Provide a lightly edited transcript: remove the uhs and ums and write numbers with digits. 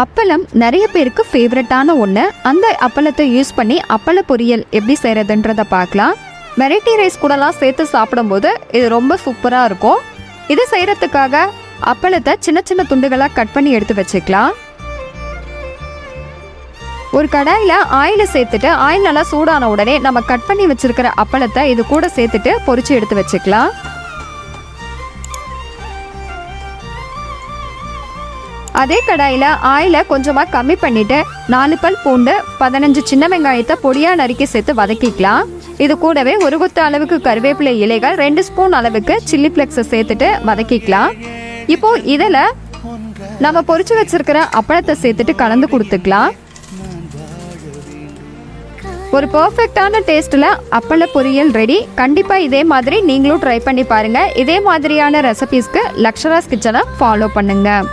அப்பளம் நிறைய பேருக்கு ஃபேவரட்டான ஒன்று. அந்த அப்பளத்தை யூஸ் பண்ணி அப்பள பொரியல் எப்படி செய்கிறதுன்றதை பார்க்கலாம். வெரைட்டி ரைஸ் கூடலாம் சேர்த்து சாப்பிடும்போது இது ரொம்ப சூப்பராக இருக்கும். இது செய்கிறதுக்காக அப்பளத்தை சின்ன சின்ன துண்டுகளாக கட் பண்ணி எடுத்து வச்சுக்கலாம். ஒரு கடாயில் ஆயிலை சேர்த்துட்டு ஆயில் நல்லா சூடான உடனே நம்ம கட் பண்ணி வச்சிருக்கிற அப்பளத்தை இது கூட சேர்த்துட்டு பொரிச்சு எடுத்து வச்சுக்கலாம். அதே கடாயில் ஆயிலை கொஞ்சமாக கம்மி பண்ணிட்டு 4 பல் பூண்டு 15 சின்ன வெங்காயத்தை பொடியாக நறுக்கி சேர்த்து வதக்கிக்கலாம். இது கூடவே ஒரு கொத்து அளவுக்கு கருவேப்பிலை இலைகள் 2 ஸ்பூன் அளவுக்கு சில்லி ஃப்ளெக்ஸை சேர்த்துட்டு வதக்கிக்கலாம். இப்போ இதில் நம்ம பொரிச்சு வச்சிருக்கிற அப்பளத்தை சேர்த்துட்டு கலந்து கொடுத்துக்கலாம். ஒரு பர்ஃபெக்டான டேஸ்ட்டில் அப்பள பொரியல் ரெடி. கண்டிப்பாக இதே மாதிரி நீங்களும் ட்ரை பண்ணி பாருங்கள். இதே மாதிரியான ரெசிபீஸ்க்கு லக்ஷராஸ் கிச்சனை ஃபாலோ பண்ணுங்கள்.